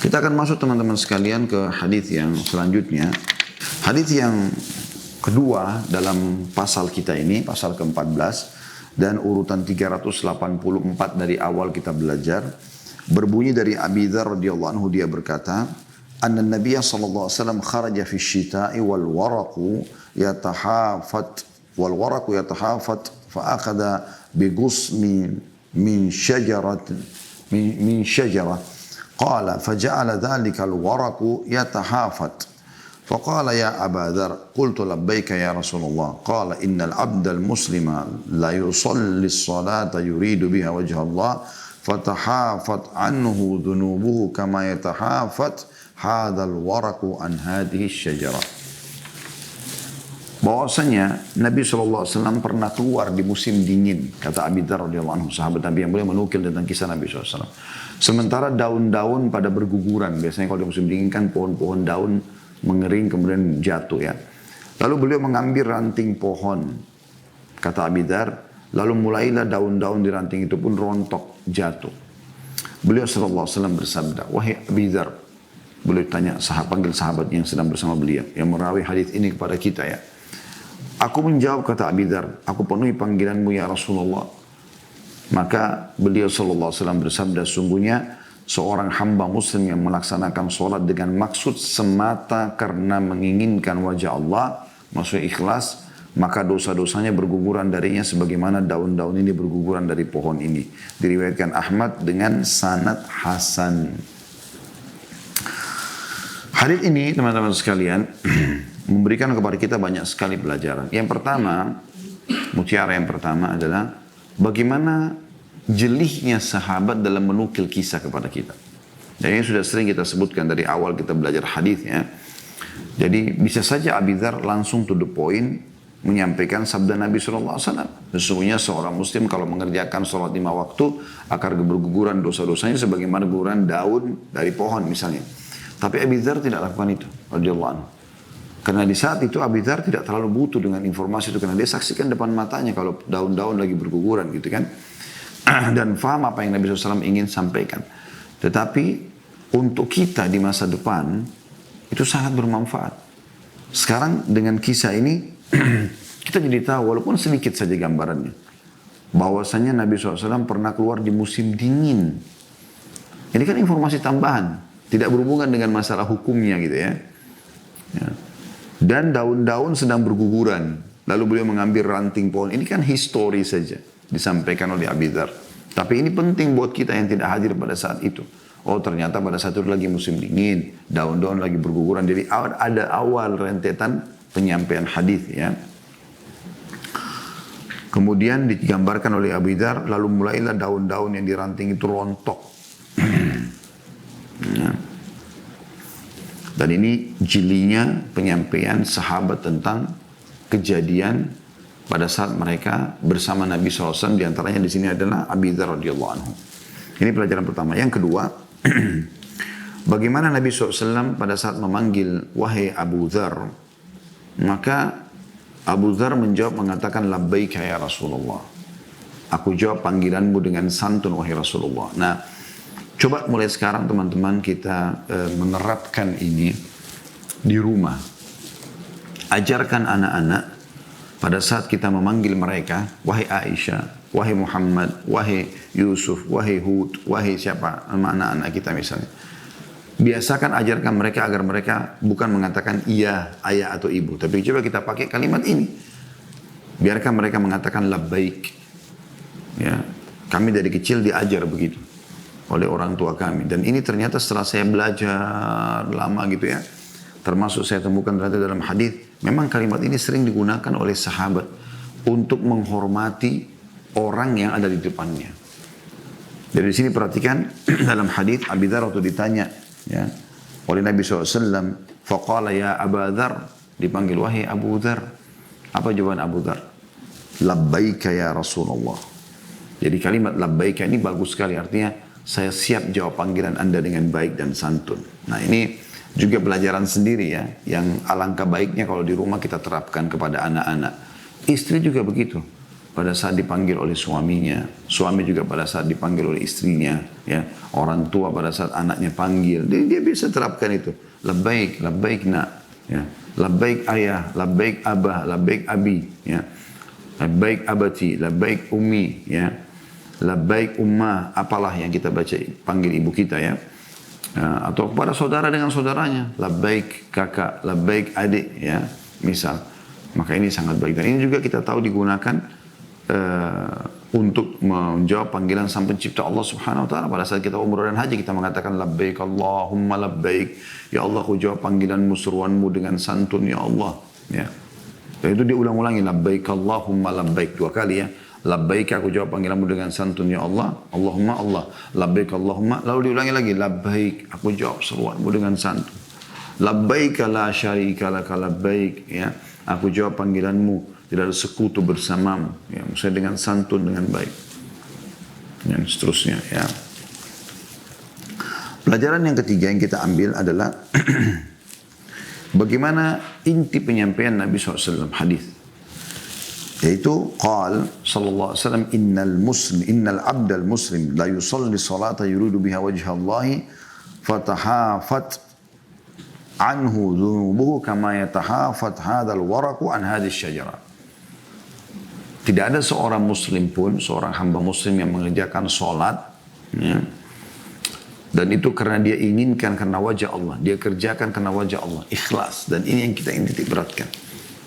Kita akan masuk teman-teman sekalian ke hadis yang selanjutnya. Hadis yang kedua dalam pasal kita ini, pasal ke-14 dan urutan 384 dari awal kita belajar. Berbunyi dari Abi Dzar radhiyallahu anhu, dia berkata, "Anna Nabiy sallallahu alaihi wasallam kharaja fi syita'i wal waraqu yatahafat fa akhadha bi ghusmi min shajarah قال فجعل ذلك الورق يتحافت فقال يا أبا ذر قلت لبيك يا رسول الله قال إن العبد المسلم لا يصلي الصلاة يريد بها وجه الله فتحافت عنه ذنوبه كما يتحافت هذا الورق عن هذه الشجرة." Bahwasanya Nabi SAW pernah keluar di musim dingin, kata Abi Dzar radhiyallahu anhu, sahabat Nabi yang boleh menukil tentang kisah Nabi SAW. Sementara daun-daun pada berguguran, biasanya kalau di musim dingin kan pohon-pohon daun mengering kemudian jatuh ya. Lalu beliau mengambil ranting pohon, kata Abi Dzar, lalu mulailah daun-daun di ranting itu pun rontok jatuh. Beliau SAW bersabda, "Wahai Abi Dzar," beliau tanya, panggil sahabatnya yang sedang bersama beliau, yang merawi hadis ini kepada kita ya. "Aku menjawab," kata Abi Dzar, "aku penuhi panggilanmu ya Rasulullah." Maka beliau SAW bersabda, "Sungguhnya seorang hamba muslim yang melaksanakan sholat dengan maksud semata karena menginginkan wajah Allah, maksudnya ikhlas, maka dosa-dosanya berguguran darinya sebagaimana daun-daun ini berguguran dari pohon ini." Diriwayatkan Ahmad dengan sanad hasan. Hadis ini teman-teman sekalian memberikan kepada kita banyak sekali pelajaran. Yang pertama, mutiara yang pertama adalah bagaimana jelihnya sahabat dalam menukil kisah kepada kita. Dan ini sudah sering kita sebutkan dari awal kita belajar hadisnya. Jadi bisa saja Abi Dzar langsung to the point menyampaikan sabda Nabi SAW. Sesungguhnya seorang muslim kalau mengerjakan sholat 5 waktu akan berguguran dosa-dosanya sebagaimana guguran daun dari pohon misalnya. Tapi Abi Dzar tidak lakukan itu, radhiyallahu anhu. Karena di saat itu Abi Dzar tidak terlalu butuh dengan informasi itu, karena dia saksikan depan matanya kalau daun-daun lagi berguguran gitu kan. Dan faham apa yang Nabi SAW ingin sampaikan. Tetapi untuk kita di masa depan itu sangat bermanfaat. Sekarang dengan kisah ini kita jadi tahu walaupun sedikit saja gambarannya, bahwasanya Nabi SAW pernah keluar di musim dingin. Ini kan informasi tambahan, tidak berhubungan dengan masalah hukumnya gitu ya. Dan daun-daun sedang berguguran. Lalu beliau mengambil ranting pohon. Ini kan histori saja disampaikan oleh Abi Dzar. Tapi ini penting buat kita yang tidak hadir pada saat itu. Oh ternyata pada saat itu lagi musim dingin. Daun-daun lagi berguguran. Jadi ada awal rentetan penyampaian hadis ya. Kemudian digambarkan oleh Abi Dzar. Lalu mulailah daun-daun yang di ranting itu rontok. Dan ini jelinya penyampaian sahabat tentang kejadian pada saat mereka bersama Nabi SAW. Di antaranya di sini adalah Abi Dzar radhiyallahu anhu. Ini pelajaran pertama. Yang kedua, bagaimana Nabi SAW pada saat memanggil wahai Abu Dzar, maka Abu Dzar menjawab mengatakan labbaika ya Rasulullah. Aku jawab panggilanmu dengan santun wahai Rasulullah. Nah, coba mulai sekarang teman-teman kita menerapkan ini di rumah. Ajarkan anak-anak pada saat kita memanggil mereka, wahai Aisyah, wahai Muhammad, wahai Yusuf, wahai Hud, wahai siapa, nama anak-anak kita misalnya. Biasakan ajarkan mereka agar mereka bukan mengatakan iya, ayah atau ibu. Tapi coba kita pakai kalimat ini. Biarkan mereka mengatakan labbaik. Ya, kami dari kecil diajar begitu oleh orang tua kami. Dan ini ternyata setelah saya belajar lama gitu ya, termasuk saya temukan ternyata dalam hadis, memang kalimat ini sering digunakan oleh sahabat untuk menghormati orang yang ada di depannya. Dari sini perhatikan dalam hadis Abi Dzar waktu ditanya ya oleh Nabi SAW, faqala ya Aba Dzar, dipanggil wahai Abu Dzar. Apa jawaban Abu Dzar? Labbaika ya Rasulullah. Jadi kalimat labbaika ini bagus sekali, artinya saya siap jawab panggilan Anda dengan baik dan santun. Nah ini juga pelajaran sendiri ya, yang alangkah baiknya kalau di rumah kita terapkan kepada anak-anak. Istri juga begitu. pada saat dipanggil oleh suaminya, suami juga pada saat dipanggil oleh istrinya, ya, orang tua pada saat anaknya panggil, dia bisa terapkan itu. Labbaik, labbaik nak, ya, labbaik ayah, labbaik abah, labbaik abi, ya, labbaik abati, labbaik ummi, ya, labbaik ummah, apalah yang kita baca panggil ibu kita, ya. Atau kepada saudara dengan saudaranya, labbaik kakak, labbaik adik, ya, misal. Maka ini sangat baik. Dan ini juga kita tahu digunakan untuk menjawab panggilan Sang Pencipta Allah Subhanahu wa taala. Pada saat kita umrah dan haji kita mengatakan labbaik Allahumma labbaik, ya Allah aku jawab panggilanmu seruanmu dengan santun ya Allah, ya. Dan itu diulang-ulangi, labbaik Allahumma labbaik, 2 kali, ya. Labbaik aku jawab panggilanmu dengan santun ya Allah, Allahumma Allah, labbaik Allahumma, lalu diulangi lagi, labbaik aku jawab seruanmu dengan santun, labbaik la syarika laka labbaik, ya, aku jawab panggilanmu, tidak ada sekutu bersamamu, ya, maksudnya dengan santun, dengan baik, dan seterusnya, ya. Pelajaran yang ketiga yang kita ambil adalah bagaimana inti penyampaian Nabi SAW hadis, yaitu qal sallallahu alaihi wasallam innal abdal muslim la yusalli salata yuridu biha wajha Allah fatahafat anhu dhunubuhu kama yatahafat hadzal waraqu an hadhihi syajara. Tidak ada seorang muslim pun, seorang hamba muslim yang mengerjakan sholat, ya, dan itu karena dia inginkan karena wajah Allah, dia kerjakan karena wajah Allah, ikhlas. Dan ini yang kita ingin titik beratkan.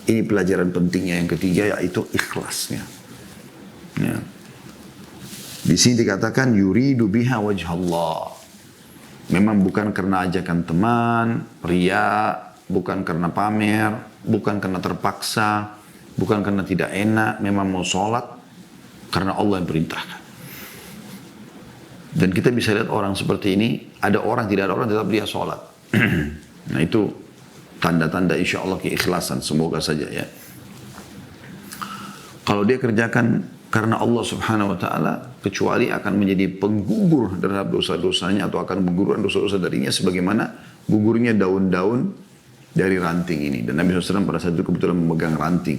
Ini pelajaran pentingnya yang ketiga, yaitu ikhlasnya. Ya. Di sini dikatakan yuridu biha wajah Allah. Memang bukan karena ajakan teman, pria, bukan karena pamer, bukan karena terpaksa, bukan karena tidak enak, memang mau sholat karena Allah yang perintahkan. Dan kita bisa lihat orang seperti ini, ada orang, tidak ada orang, tetap dia sholat. Nah itu tanda-tanda insya Allah keikhlasan, semoga saja, ya. Kalau dia kerjakan karena Allah Subhanahu wa taala, kecuali akan menjadi penggugur terhadap dosa-dosanya, atau akan menggugurkan dosa-dosa darinya sebagaimana gugurnya daun-daun dari ranting ini. Dan Nabi SAW pada saat itu kebetulan memegang ranting.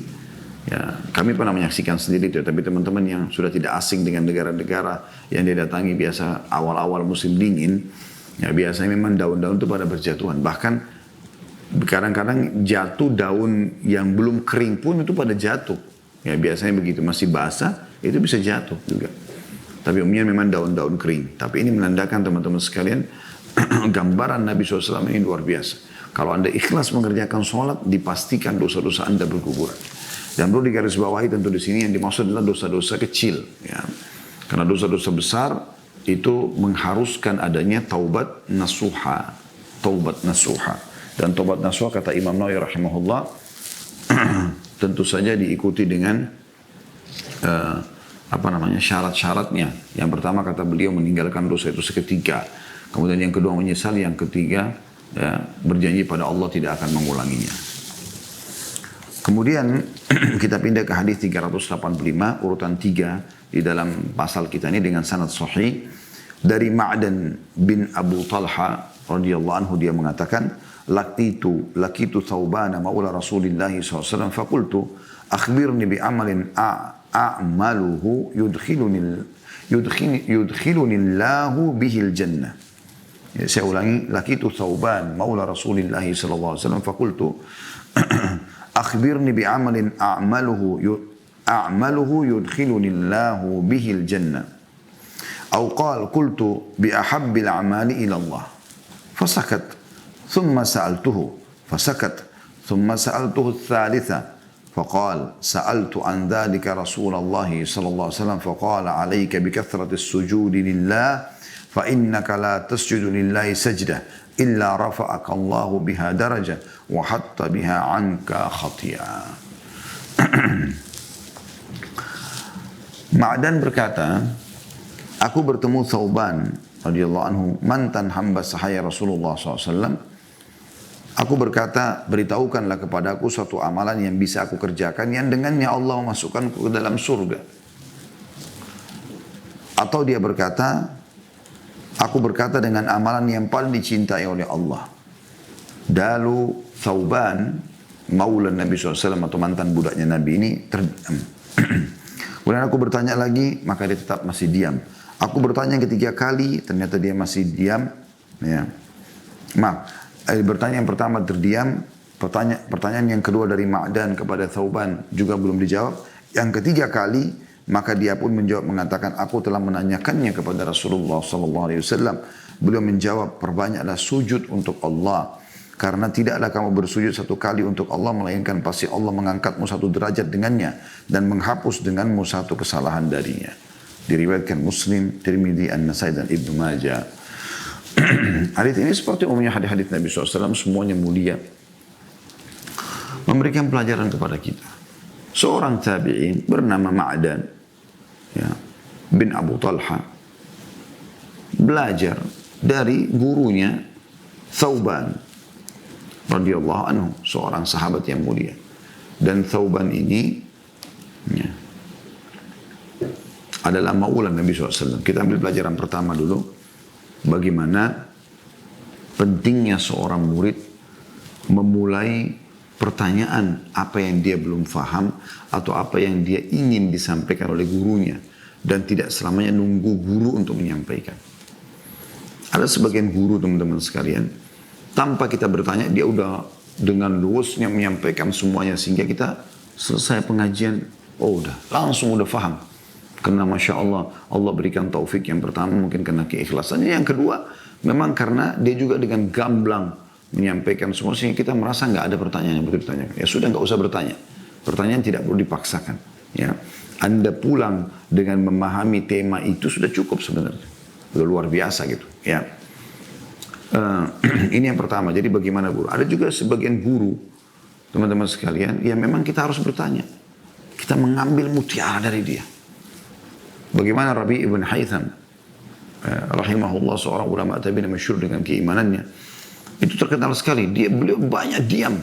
Ya, kami pernah menyaksikan sendiri itu, tapi teman-teman yang sudah tidak asing dengan negara-negara yang dia datangi biasa awal-awal musim dingin, ya biasanya memang daun-daun itu pada berjatuhan. Bahkan kadang-kadang jatuh daun yang belum kering pun itu pada jatuh. Ya biasanya begitu, masih basah itu bisa jatuh juga. Tapi umumnya memang daun-daun kering. Tapi ini menandakan teman-teman sekalian gambaran Nabi SAW ini luar biasa. Kalau Anda ikhlas mengerjakan sholat, dipastikan dosa-dosa Anda berguguran. Dan perlu digarisbawahi tentu di sini yang dimaksud adalah dosa-dosa kecil, ya. Karena dosa-dosa besar itu mengharuskan adanya taubat nasuha, taubat nasuha. Dan taubat nasuha kata Imam Nawawi rahimahullah tentu saja diikuti dengan syarat-syaratnya. Yang pertama kata beliau meninggalkan dosa itu seketika. Kemudian yang kedua menyesal, yang ketiga ya, berjanji pada Allah tidak akan mengulanginya. Kemudian kita pindah ke hadis 385 urutan 3 di dalam pasal kita ini dengan sanad sahih dari Ma'dan bin Abu Talha radhiyallahu anhu, dia mengatakan laqitu Thawbana maula Rasulillah SAW faqultu akhbirni bi amalin a'maluhu yudkhiluni Allahu bihil jannah. Ya, saya ulangi, laqitu Thawban maula Rasulillah SAW faqultu akhbirni bi amalin a'maluhu yudkhiluni Allahu bihil jannah. Atau qala qultu bi ahabbil a'mali ila Allah. Fasakat. Thumma sa'altuhu. Fasakat. Thumma sa'altuhu ats-tsalitsa. فقال سألت عن ذلك رسول الله صلى الله عليه وسلم فقال عليك بكثرة السجود لله فإنك لا تسجد لله سجدة إلا رفعك الله بها درجة وحط بها عنك خطيئة. Ma'dan berkata, aku bertemu Thawban radhiyallahu anhu, mantan hamba sahaya Rasulullah SAW. Aku berkata, beritahukanlah kepadaku suatu amalan yang bisa aku kerjakan, yang dengannya Allah memasukkanku ke dalam surga. Atau dia berkata, aku berkata dengan amalan yang paling dicintai oleh Allah. Dalu Thawban, maula Nabi SAW atau mantan budaknya Nabi ini terdiam. Kemudian aku bertanya lagi, maka dia tetap masih diam. Aku bertanya ketiga kali, ternyata dia masih diam. Ya. Bertanya yang pertama terdiam, pertanyaan yang kedua dari Ma'dan kepada Thauban juga belum dijawab. Yang ketiga kali, maka dia pun menjawab mengatakan, aku telah menanyakannya kepada Rasulullah SAW. Beliau menjawab, perbanyaklah sujud untuk Allah. Karena tidaklah kamu bersujud satu kali untuk Allah, melainkan pasti Allah mengangkatmu satu derajat dengannya dan menghapus denganmu satu kesalahan darinya. Diriwayatkan Muslim, Tirmidzi, An-Nasai dan Ibnu Majah. Hadis ini seperti umumnya hadis-hadis Nabi SAW, semuanya mulia. Memberikan pelajaran kepada kita. Seorang tabi'in bernama Ma'dan, ya, bin Abu Talha, belajar dari gurunya Thauban radhiyallahu anhu, seorang sahabat yang mulia. Dan Thauban ini ya, adalah maulan Nabi SAW. Kita ambil pelajaran pertama dulu, bagaimana pentingnya seorang murid memulai pertanyaan apa yang dia belum faham atau apa yang dia ingin disampaikan oleh gurunya, dan tidak selamanya nunggu guru untuk menyampaikan. Ada sebagian guru, teman-teman sekalian, tanpa kita bertanya, dia udah dengan luasnya menyampaikan semuanya, sehingga kita selesai pengajian, oh udah, langsung udah faham. Karena Masya Allah, Allah berikan taufik yang pertama mungkin karena keikhlasannya. Yang kedua, memang karena dia juga dengan gamblang menyampaikan semua, sehingga kita merasa nggak ada pertanyaan yang perlu ditanyakan. Ya sudah, nggak usah bertanya. Pertanyaan tidak perlu dipaksakan. Ya, Anda pulang dengan memahami tema itu sudah cukup sebenarnya. Sudah luar biasa gitu. Ya. Ini yang pertama. Jadi bagaimana guru? Ada juga sebagian guru, teman-teman sekalian, ya memang kita harus bertanya. Kita mengambil mutiara dari dia. Bagaimana Rabi ibn Haytham, rahimahullah, seorang ulama tabi'in masyhur dengan keimanannya. Itu terkenal sekali. Beliau banyak diam.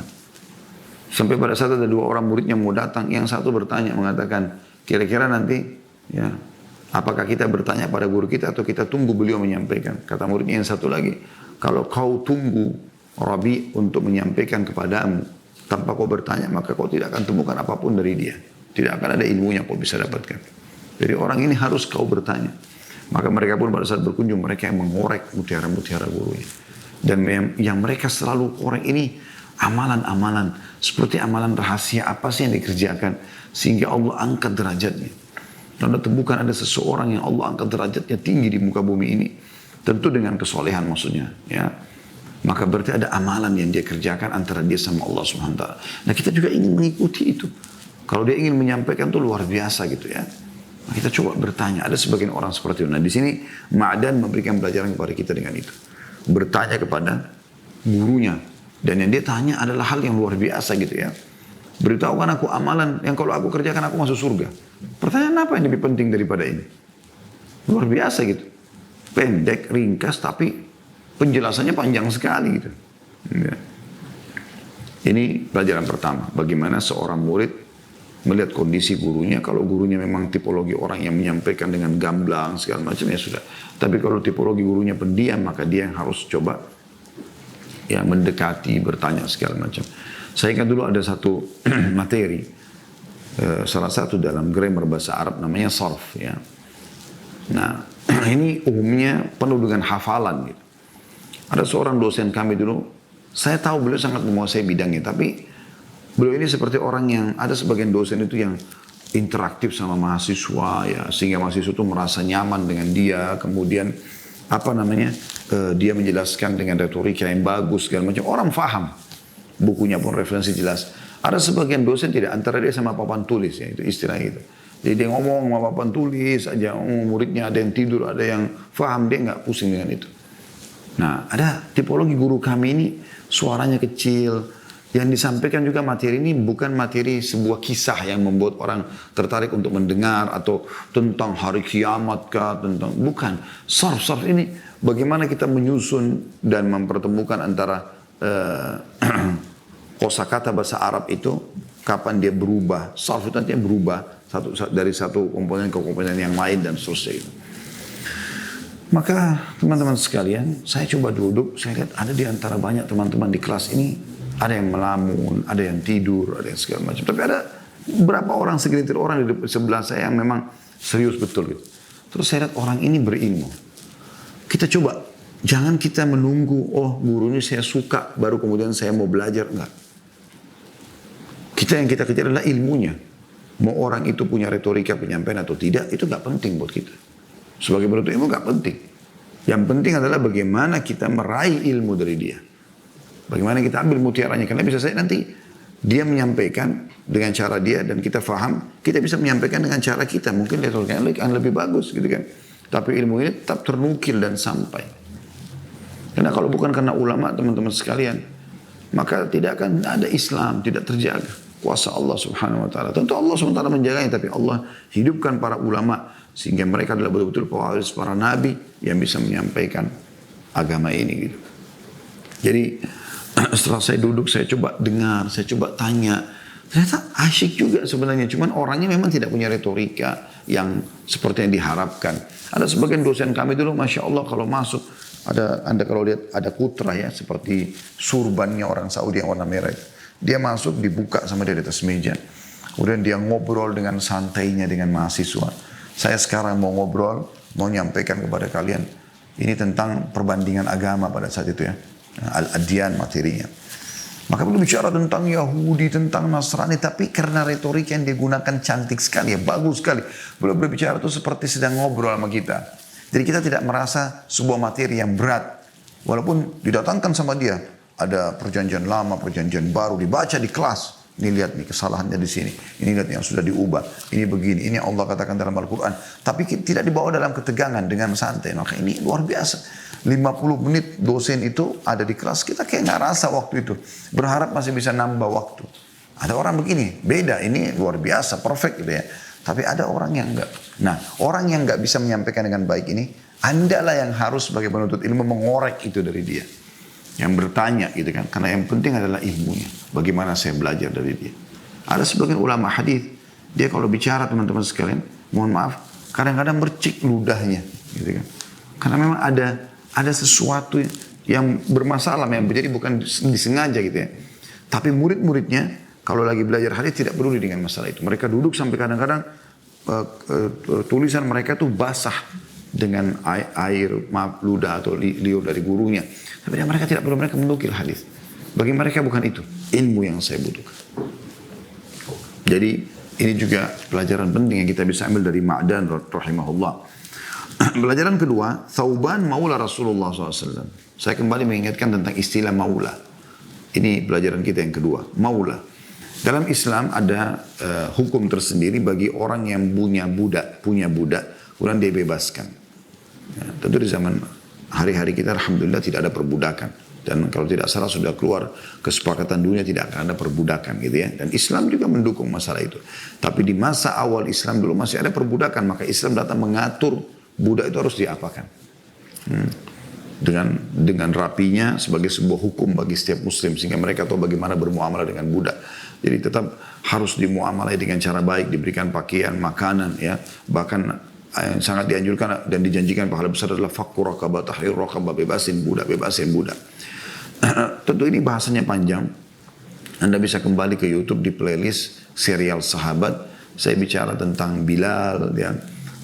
Sampai pada saat ada dua orang muridnya mau datang, yang satu bertanya mengatakan, kira-kira nanti, ya, apakah kita bertanya pada guru kita atau kita tunggu beliau menyampaikan? Kata muridnya yang satu lagi, kalau kau tunggu Rabi untuk menyampaikan kepadamu tanpa kau bertanya, maka kau tidak akan temukan apapun dari dia. Tidak akan ada ilmunya kau bisa dapatkan. Jadi orang ini harus kau bertanya. Maka mereka pun pada saat berkunjung, mereka yang mengorek mutiara-mutiara gurunya. Dan yang mereka selalu korek ini amalan-amalan. Seperti amalan rahasia apa sih yang dikerjakan sehingga Allah angkat derajatnya. Anda temukan ada seseorang yang Allah angkat derajatnya tinggi di muka bumi ini. Tentu dengan kesolehan maksudnya. Ya. Maka berarti ada amalan yang dia kerjakan antara dia sama Allah SWT. Nah kita juga ingin mengikuti itu. Kalau dia ingin menyampaikan itu luar biasa gitu ya. Nah, kita coba bertanya. Ada sebagian orang seperti itu. Nah di sini Ma'dan memberikan pelajaran kepada kita dengan itu. Bertanya kepada gurunya. Dan yang dia tanya adalah hal yang luar biasa gitu ya. Beritahukan aku amalan yang kalau aku kerjakan aku masuk surga. Pertanyaan apa yang lebih penting daripada ini? Luar biasa gitu. Pendek, ringkas, tapi penjelasannya panjang sekali gitu. Ya. Ini pelajaran pertama. Bagaimana seorang murid melihat kondisi gurunya. Kalau gurunya memang tipologi orang yang menyampaikan dengan gamblang segala macam, ya sudah. Tapi kalau tipologi gurunya pendiam, maka dia yang harus coba ya mendekati, bertanya segala macam. Saya ingat dulu ada satu materi, salah satu dalam grammar bahasa Arab namanya sarf ya. Nah ini umumnya penuh dengan hafalan gitu. Ada seorang dosen kami dulu, saya tahu beliau sangat menguasai bidangnya, tapi beliau ini seperti orang yang, ada sebagian dosen itu yang interaktif sama mahasiswa ya, sehingga mahasiswa itu merasa nyaman dengan dia, kemudian dia menjelaskan dengan retorika yang bagus segala macam, orang faham, bukunya pun referensi jelas. Ada sebagian dosen tidak, antara dia sama papan tulis ya, itu istilah gitu. Jadi dia ngomong sama papan tulis aja, muridnya ada yang tidur, ada yang faham, dia nggak pusing dengan itu. Nah, ada tipologi guru kami ini suaranya kecil, yang disampaikan juga materi ini bukan materi sebuah kisah yang membuat orang tertarik untuk mendengar atau tentang hari kiamat kah, bukan. Sarf ini bagaimana kita menyusun dan mempertemukan antara kosakata bahasa Arab itu, kapan dia berubah. Sarf itu nanti berubah dari satu komponen ke komponen yang lain dan seterusnya. Maka teman-teman sekalian, saya coba duduk, saya lihat ada di antara banyak teman-teman di kelas ini, ada yang melamun, ada yang tidur, ada yang segala macam. Tapi ada Berapa orang, segelintir orang di sebelah saya yang memang serius betul gitu. Terus saya lihat orang ini berilmu. Kita coba, jangan kita menunggu, oh guru ini saya suka, baru kemudian saya mau belajar. Enggak. Yang kita kejar adalah ilmunya. Mau orang itu punya retorika penyampaian atau tidak, itu enggak penting buat kita. Sebagai penuntut ilmu enggak penting. Yang penting adalah bagaimana kita meraih ilmu dari dia. Bagaimana kita ambil mutiaranya. Karena bisa saja nanti dia menyampaikan dengan cara dia dan kita faham, kita bisa menyampaikan dengan cara kita. Mungkin retorikanya akan lebih bagus gitu kan. Tapi ilmu ini tetap ternukil dan sampai. Karena kalau bukan karena ulama teman-teman sekalian, maka tidak akan ada Islam, tidak terjaga. Kuasa Allah subhanahu wa ta'ala. Tentu Allah subhanahu wa ta'ala menjaganya, tapi Allah hidupkan para ulama sehingga mereka adalah betul-betul pewaris para nabi yang bisa menyampaikan agama ini gitu. Jadi setelah saya duduk, saya coba dengar, saya coba tanya. Ternyata asyik juga sebenarnya. Cuman orangnya memang tidak punya retorika yang seperti yang diharapkan. Ada sebagian dosen kami dulu, Masya Allah kalau masuk, Anda kalau lihat ada kutra ya, seperti surbannya orang Saudi yang warna merah. Dia masuk, dibuka sama dia di atas meja. Kemudian dia ngobrol dengan santainya dengan mahasiswa. Saya sekarang mau ngobrol, mau nyampaikan kepada kalian. Ini tentang perbandingan agama pada saat itu ya. Al-Adyan materinya. Maka belum bicara tentang Yahudi, tentang Nasrani, tapi karena retorika yang dia gunakan cantik sekali, ya, bagus sekali. Belum berbicara itu seperti sedang ngobrol sama kita. Jadi kita tidak merasa sebuah materi yang berat. Walaupun didatangkan sama dia, ada perjanjian lama, perjanjian baru, dibaca di kelas. Ini lihat nih kesalahannya di sini. Ini lihat yang sudah diubah. Ini begini, ini Allah katakan dalam Al-Quran. Tapi tidak dibawa dalam ketegangan dengan santai. Maka ini luar biasa. 50 menit dosen itu ada di kelas, kita kayak nggak rasa waktu itu. Berharap masih bisa nambah waktu. Ada orang begini, beda, ini luar biasa, perfect gitu ya. Tapi ada orang yang enggak. Nah, orang yang enggak bisa menyampaikan dengan baik ini, Anda lah yang harus sebagai penuntut ilmu mengorek itu dari dia. Yang bertanya gitu kan. Karena yang penting adalah ilmunya. Bagaimana saya belajar dari dia. Ada sebagian ulama hadis, dia kalau bicara teman-teman sekalian, mohon maaf, kadang-kadang bercik ludahnya gitu kan. Karena memang ada sesuatu yang bermasalah, yang jadi bukan disengaja gitu ya. Tapi murid-muridnya kalau lagi belajar hadis tidak peduli dengan masalah itu. Mereka duduk sampai kadang-kadang tulisan mereka tuh basah dengan air ludah atau liur dari gurunya. Tapi mereka tidak perlu, mereka menukil hadis. Bagi mereka bukan itu ilmu yang saya butuhkan. Jadi ini juga pelajaran penting yang kita bisa ambil dari Ma'dan rahimahullah. Pelajaran kedua, Thauban maula Rasulullah SAW. Saya kembali mengingatkan tentang istilah maula. Ini pelajaran kita yang kedua, maula. Dalam Islam ada hukum tersendiri bagi orang yang punya budak, kemudian dia bebaskan. Ya, tentu di zaman hari-hari kita alhamdulillah tidak ada perbudakan. Dan kalau tidak salah sudah keluar kesepakatan dunia tidak akan ada perbudakan gitu ya. Dan Islam juga mendukung masalah itu. Tapi di masa awal Islam dulu masih ada perbudakan. Maka Islam datang mengatur budak itu harus diapakan. Dengan rapinya sebagai sebuah hukum bagi setiap muslim. Sehingga mereka tahu bagaimana bermuamalah dengan budak. Jadi tetap harus dimuamalah dengan cara baik. Diberikan pakaian, makanan ya. Bahkan yang sangat dianjurkan dan dijanjikan pahala besar adalah fakku raqabah, tahrir raqabah, bebasin budak. Tentu ini bahasanya panjang. Anda bisa kembali ke YouTube di playlist serial sahabat. Saya bicara tentang Bilal, ya,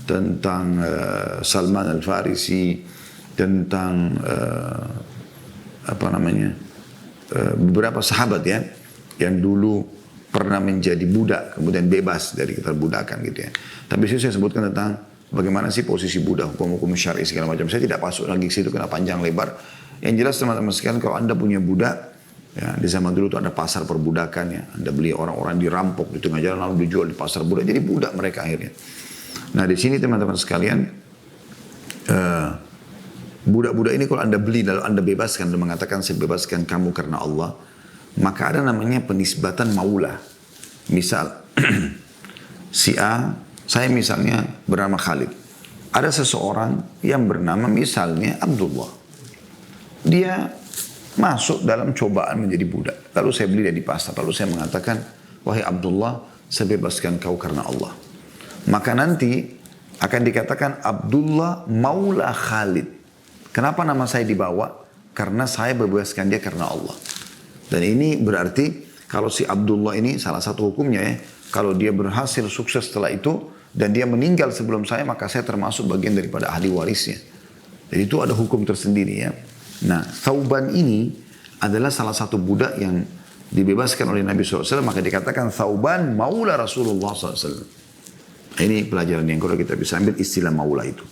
tentang Salman Al-Farisi, tentang beberapa sahabat ya yang dulu pernah menjadi budak kemudian bebas dari keterbudakan gitu ya. Tapi saya sebutkan tentang bagaimana sih posisi budak, hukum-hukum syar'i segala macam. Saya tidak masuk lagi ke situ karena panjang lebar. Yang jelas teman-teman sekalian, kalau Anda punya budak, ya, di zaman dulu itu ada pasar perbudakan ya. Anda beli orang-orang dirampok di tengah jalan lalu dijual di pasar budak. Jadi budak mereka akhirnya. Nah di sini teman-teman sekalian, budak-budak ini kalau Anda beli lalu Anda bebaskan dan mengatakan saya bebaskan kamu karena Allah, maka ada namanya penisbatan maula. Misal si A, saya misalnya bernama Khalid. Ada seseorang yang bernama misalnya Abdullah. Dia masuk dalam cobaan menjadi budak. Lalu saya beli dia di pasar. Lalu saya mengatakan, wahai Abdullah, saya bebaskan kau karena Allah. Maka nanti akan dikatakan Abdullah maula Khalid. Kenapa nama saya dibawa? Karena saya bebaskan dia karena Allah. Dan ini berarti kalau si Abdullah ini salah satu hukumnya ya, kalau dia berhasil sukses setelah itu dan dia meninggal sebelum saya, maka saya termasuk bagian daripada ahli warisnya. Jadi itu ada hukum tersendiri ya. Nah, Thauban ini adalah salah satu budak yang dibebaskan oleh Nabi SAW, maka dikatakan Thauban maula Rasulullah SAW. Ini pelajaran yang kalau kita bisa ambil istilah maula itu.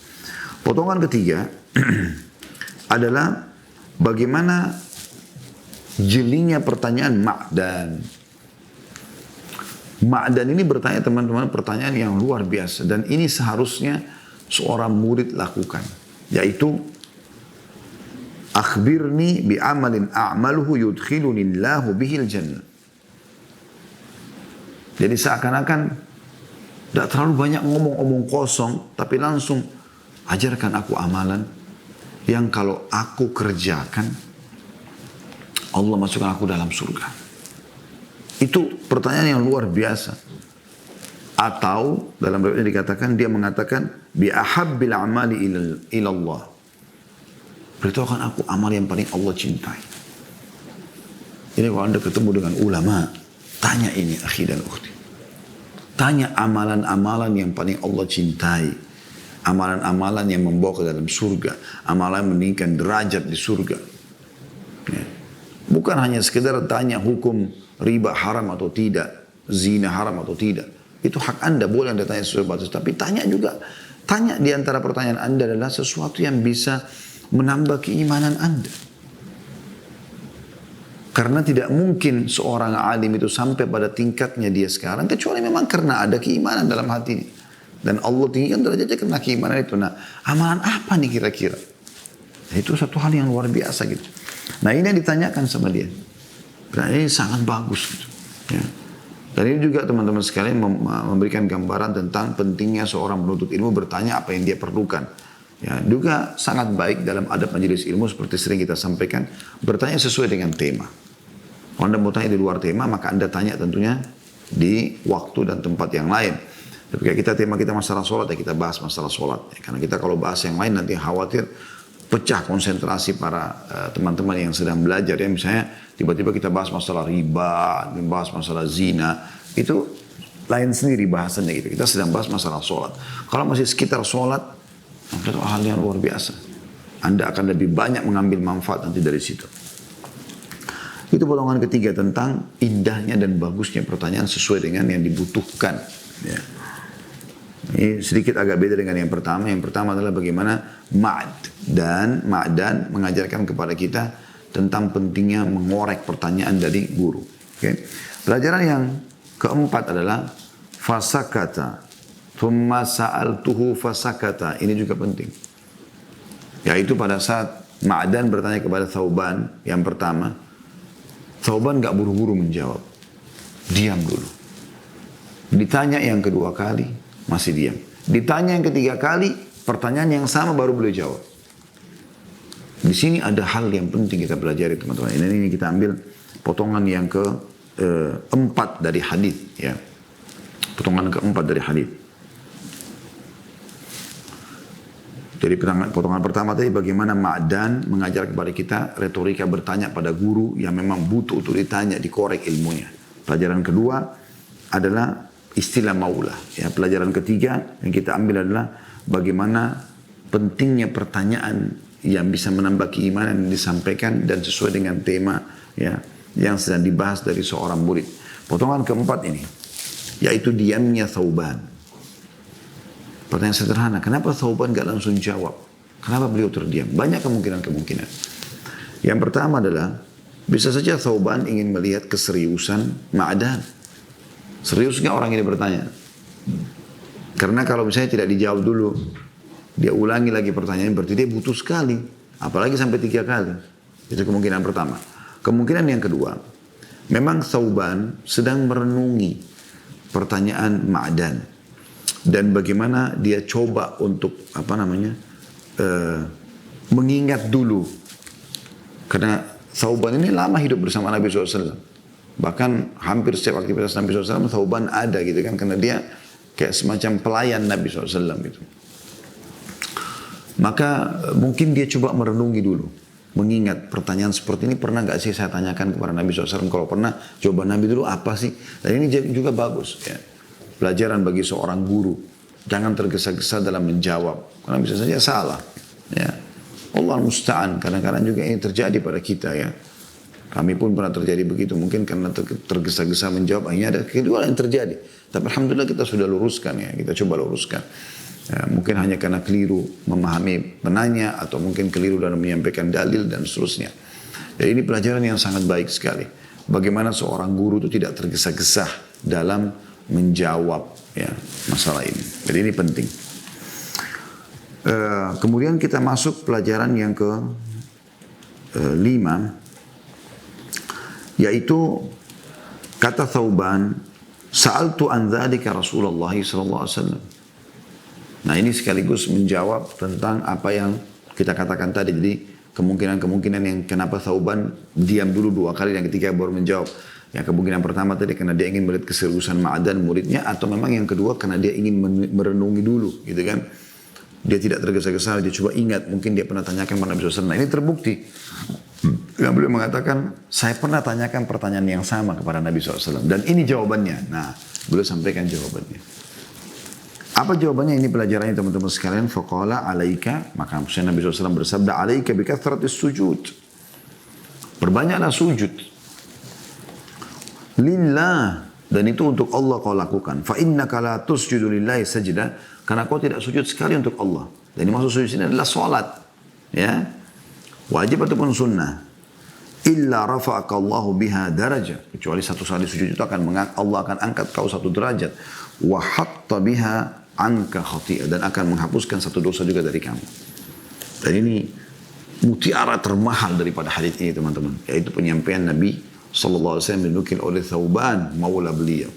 Potongan ketiga adalah bagaimana jelinya pertanyaan Ma'dan. Ma'dan ini bertanya teman-teman pertanyaan yang luar biasa. Dan ini seharusnya seorang murid lakukan. Yaitu, akhbirni bi'amalin a'maluhu yudkhilunillahu bihil jannah. Jadi seakan-akan tidak terlalu banyak ngomong-ngomong kosong, tapi langsung ajarkan aku amalan yang kalau aku kerjakan, Allah masukkan aku dalam surga. Itu pertanyaan yang luar biasa. Atau dalam riwayatnya dikatakan, dia mengatakan, bi'ahabbil amali ilallah. Beritahukan aku amal yang paling Allah cintai. Ini kalau anda ketemu dengan ulama, tanya ini akhi dan ukhti. Tanya amalan-amalan yang paling Allah cintai. Amalan-amalan yang membawa ke dalam surga. Amalan yang meningkatkan derajat di surga. Ya. Bukan hanya sekedar tanya hukum riba haram atau tidak. Zina haram atau tidak. Itu hak anda. Boleh anda tanya sesuai batas. Tapi tanya juga. Tanya di antara pertanyaan anda adalah sesuatu yang bisa menambah keimanan anda. Karena tidak mungkin seorang alim itu sampai pada tingkatnya dia sekarang. Kecuali memang karena ada keimanan dalam hatinya. Dan Allah tinggikan derajatnya karena keimanan itu. Nah, amalan apa nih kira-kira? Nah, itu satu hal yang luar biasa gitu. Nah, ini yang ditanyakan sama dia. Dan ini sangat bagus gitu. Ya. Dan ini juga teman-teman sekalian memberikan gambaran tentang pentingnya seorang penuntut ilmu bertanya apa yang dia perlukan. Ya, juga sangat baik dalam adab majelis ilmu seperti sering kita sampaikan, bertanya sesuai dengan tema. Kalau anda mau tanya di luar tema, maka anda tanya tentunya di waktu dan tempat yang lain. Tapi kayak tema kita masalah sholat, ya kita bahas masalah sholat. Ya, karena kita kalau bahas yang lain nanti khawatir pecah konsentrasi para teman-teman yang sedang belajar. Ya, misalnya tiba-tiba kita bahas masalah riba, bahas masalah zina, itu lain sendiri bahasannya gitu. Kita sedang bahas masalah sholat. Kalau masih sekitar sholat, itu hal yang luar biasa. Anda akan lebih banyak mengambil manfaat nanti dari situ. Itu potongan ketiga tentang indahnya dan bagusnya pertanyaan sesuai dengan yang dibutuhkan. Ya. Ini sedikit agak beda dengan yang pertama. Yang pertama adalah bagaimana Ma'dan mengajarkan kepada kita tentang pentingnya mengorek pertanyaan dari guru. Okay. Pelajaran yang keempat adalah fasakata. Thumma sa'altuhu fasakata. Ini juga penting. Yaitu pada saat Ma'dan bertanya kepada Thauban yang pertama, Thauban gak buru-buru menjawab. Diam dulu. Ditanya yang kedua kali, masih diam. Ditanya yang ketiga kali, pertanyaan yang sama baru boleh jawab. Di sini ada hal yang penting kita pelajari teman-teman. Ini kita ambil potongan yang keempat dari hadis. Ya. Potongan keempat dari hadis. Jadi potongan pertama tadi bagaimana Ma'dan mengajar kepada kita retorika bertanya pada guru yang memang butuh untuk ditanya, dikorek ilmunya. Pelajaran kedua adalah istilah maula. Ya, pelajaran ketiga yang kita ambil adalah bagaimana pentingnya pertanyaan yang bisa menambah keimanan yang disampaikan dan sesuai dengan tema ya yang sedang dibahas dari seorang murid. Potongan keempat ini yaitu diamnya Thauban. Pertanyaan sederhana, kenapa Thauban gak langsung jawab? Kenapa beliau terdiam? Banyak kemungkinan-kemungkinan. Yang pertama adalah, bisa saja Thauban ingin melihat keseriusan Ma'dan. Serius gak orang ini bertanya? Karena kalau misalnya tidak dijawab dulu, dia ulangi lagi pertanyaan, berarti dia butuh sekali. Apalagi sampai 3 kali. Itu kemungkinan pertama. Kemungkinan yang kedua, memang Thauban sedang merenungi pertanyaan Ma'dan. Dan bagaimana dia coba untuk mengingat dulu. Karena Thauban ini lama hidup bersama Nabi SAW. Bahkan hampir setiap aktivitas Nabi SAW, Thauban ada gitu kan. Karena dia kayak semacam pelayan Nabi SAW gitu. Maka mungkin dia coba merenungi dulu. mengingat pertanyaan seperti ini pernah nggak sih saya tanyakan kepada Nabi SAW? Kalau pernah, jawaban Nabi dulu apa sih? Dan ini juga bagus. Ya. Pelajaran bagi seorang guru. Jangan tergesa-gesa dalam menjawab. Karena bisa saja salah. Ya. Allah musta'an. Kadang-kadang juga ini terjadi pada kita ya. Kami pun pernah terjadi begitu. Mungkin karena tergesa-gesa menjawab. Akhirnya ada kedua yang terjadi. Tapi Alhamdulillah kita sudah luruskan ya. Kita coba luruskan. Ya, mungkin hanya karena keliru memahami penanya atau mungkin keliru dalam menyampaikan dalil dan seterusnya. Jadi ini pelajaran yang sangat baik sekali. Bagaimana seorang guru itu tidak tergesa-gesa dalam menjawab ya, masalah ini. Jadi ini penting. Kemudian kita masuk pelajaran yang ke 5, yaitu kata Thauban, sa'altu an dzalika Rasulullah sallallahu alaihi wasallam. Nah ini sekaligus menjawab tentang apa yang kita katakan tadi. Jadi kemungkinan-kemungkinan yang kenapa Thauban diam dulu 2 kali dan ketiga baru menjawab. Yang kemungkinan pertama tadi karena dia ingin melihat keseriusan Ma'adan muridnya. Atau memang yang kedua karena dia ingin merenungi dulu gitu kan. Dia tidak tergesa-gesa, dia coba ingat. Mungkin dia pernah tanyakan kepada Nabi SAW. Nah ini terbukti. Yang beliau mengatakan, saya pernah tanyakan pertanyaan yang sama kepada Nabi SAW. Dan ini jawabannya. Nah beliau sampaikan jawabannya. Apa jawabannya? Ini pelajarannya teman-teman sekalian. Faqala alaika, maka Nabi SAW bersabda, alaika bikathratis sujud. Perbanyaklah sujud. Lillah, dan itu untuk Allah kau lakukan. Fa innaka la tusjudu lillahi sajda, karena kau tidak sujud sekali untuk Allah. Dan ini maksud sujud ini adalah salat. Ya. Wajib ataupun sunnah. Illa rafa'aka Allahu biha daraja. Kecuali satu kali sujud itu Allah akan angkat kau 1 derajat. Wa hatta biha anka khati'ah, dan akan menghapuskan 1 dosa juga dari kamu. Dan ini mutiara termahal daripada hadis ini teman-teman, yaitu penyampaian Nabi SAW dinukil oleh Thauban maula beliau.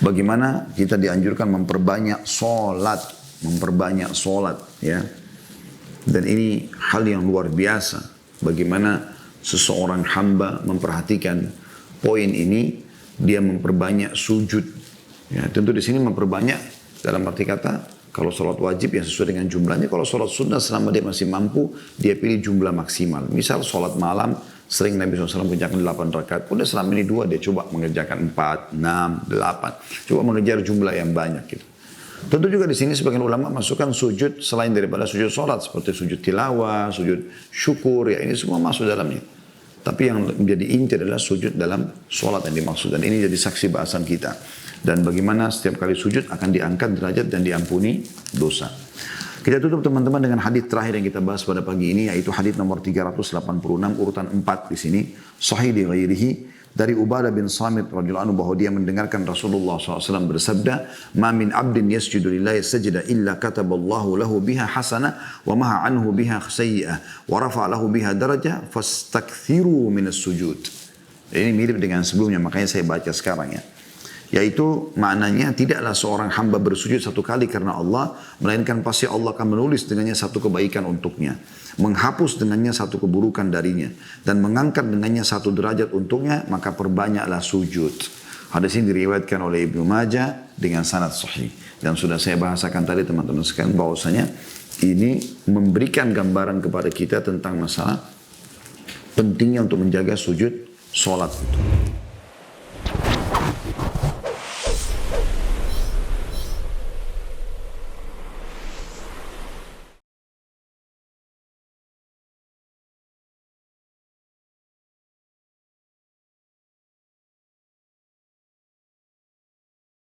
Bagaimana kita dianjurkan memperbanyak solat ya. Dan ini hal yang luar biasa. Bagaimana seseorang hamba memperhatikan poin ini, dia memperbanyak sujud. Ya, tentu di sini memperbanyak dalam arti kata, kalau sholat wajib yang sesuai dengan jumlahnya, kalau sholat sunnah selama dia masih mampu, dia pilih jumlah maksimal. Misal sholat malam, sering Nabi SAW mengerjakan 8 rakaat, udah selama ini 2, dia coba mengerjakan 4, 6, 8. Coba mengejar jumlah yang banyak gitu. Tentu juga di sini sebagian ulama masukkan sujud selain daripada sujud sholat, seperti sujud tilawah, sujud syukur, ya ini semua masuk dalamnya. Tapi yang menjadi inti adalah sujud dalam sholat yang dimaksud. Dan ini jadi saksi bahasan kita. Dan bagaimana setiap kali sujud akan diangkat derajat dan diampuni dosa. Kita tutup teman-teman dengan hadis terakhir yang kita bahas pada pagi ini, yaitu hadis nomor 386 urutan 4 di sini. Sahih di ghairihi dari Ubadah bin Samit radhiyallahu anhu bahwa dia mendengarkan Rasulullah SAW bersabda, "Ma min 'abdin yasjudu lillahi sajda illa kataballahu lahu biha hasanah wa maha anhu biha sayyi'ah wa rafa'a lahu biha darajah fastakthiru minas sujud." Ini mirip dengan sebelumnya, makanya saya baca sekarang ya. Yaitu maknanya tidaklah seorang hamba bersujud 1 kali karena Allah, melainkan pasti Allah akan menulis dengannya 1 kebaikan untuknya, menghapus dengannya 1 keburukan darinya, dan mengangkat dengannya 1 derajat untuknya, maka perbanyaklah sujud. Hadis ini diriwayatkan oleh Ibnu Majah dengan sanad sahih. Dan sudah saya bahasakan tadi teman-teman sekalian bahwasanya ini memberikan gambaran kepada kita tentang masalah pentingnya untuk menjaga sujud sholat itu.